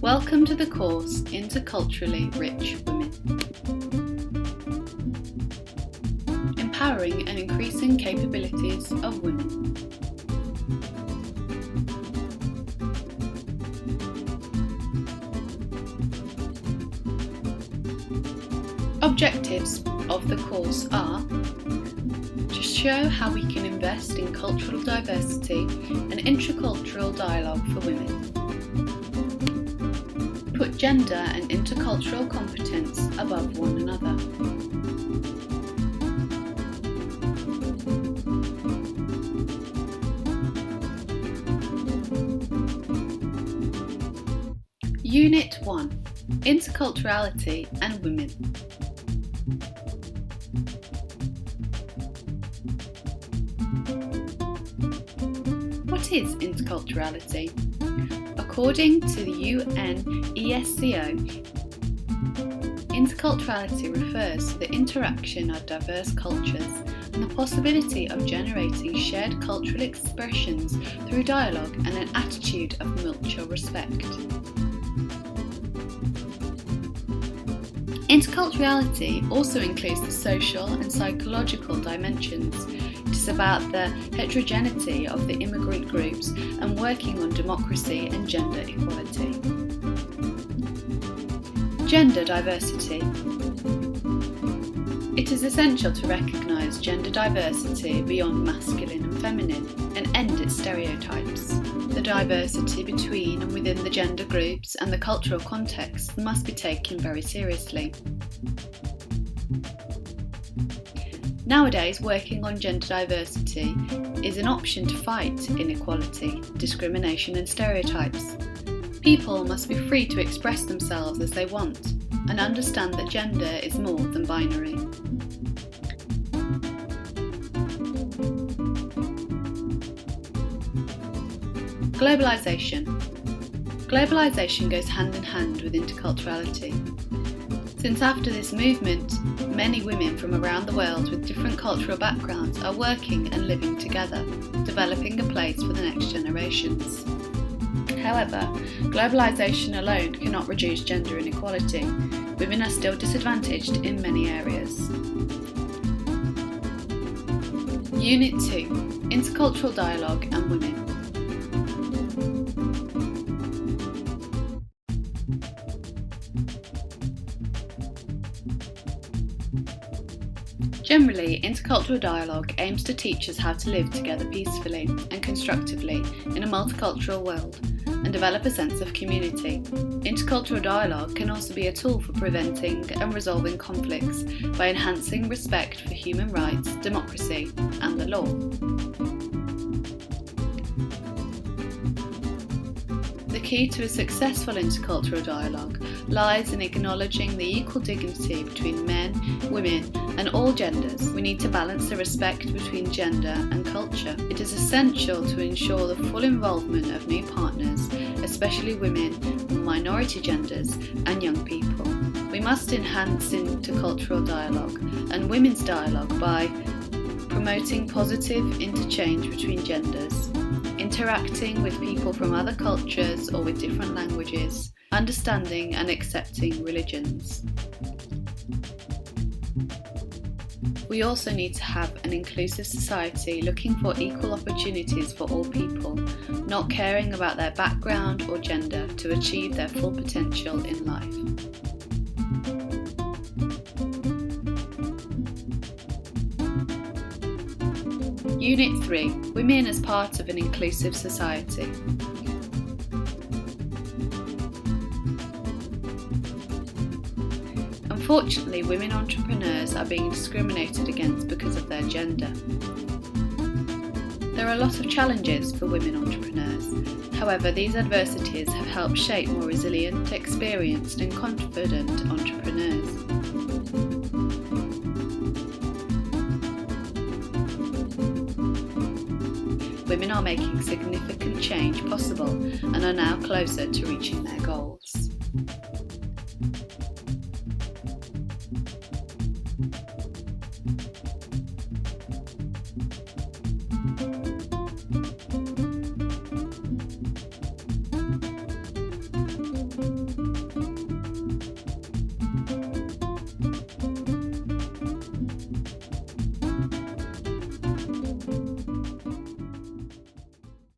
Welcome to the course Interculturally Rich Women. Empowering and increasing capabilities of women. Objectives of the course are to show how we can invest in cultural diversity and intercultural dialogue for women. Put gender and intercultural competence above one another. Unit 1. Interculturality and Women. What is interculturality? According to the UNESCO, interculturality refers to the interaction of diverse cultures and the possibility of generating shared cultural expressions through dialogue and an attitude of mutual respect. Interculturality also includes the social and psychological dimensions. It is about the heterogeneity of the immigrant groups and working on democracy and gender equality. Gender diversity. It is essential to recognise gender diversity beyond masculine and feminine and end its stereotypes. The diversity between and within the gender groups and the cultural context must be taken very seriously. Nowadays, working on gender diversity is an option to fight inequality, discrimination and stereotypes. People must be free to express themselves as they want and understand that gender is more than binary. Globalisation. Globalisation goes hand in hand with interculturality. Since after this movement, many women from around the world with different cultural backgrounds are working and living together, developing a place for the next generations. However, globalisation alone cannot reduce gender inequality. Women are still disadvantaged in many areas. Unit 2. Intercultural Dialogue and Women. Generally, intercultural dialogue aims to teach us how to live together peacefully and constructively in a multicultural world and develop a sense of community. Intercultural dialogue can also be a tool for preventing and resolving conflicts by enhancing respect for human rights, democracy, and the law. The key to a successful intercultural dialogue lies in acknowledging the equal dignity between men, women, and all genders. We need to balance the respect between gender and culture. It is essential to ensure the full involvement of new partners, especially women, minority genders, and young people. We must enhance intercultural dialogue and women's dialogue by promoting positive interchange between genders, interacting with people from other cultures or with different languages, understanding and accepting religions. We also need to have an inclusive society looking for equal opportunities for all people, not caring about their background or gender to achieve their full potential in life. Unit 3. Women as part of an inclusive society. Unfortunately, women entrepreneurs are being discriminated against because of their gender. There are a lot of challenges for women entrepreneurs. However, these adversities have helped shape more resilient, experienced and confident entrepreneurs. Women are making significant change possible and are now closer to reaching their goals.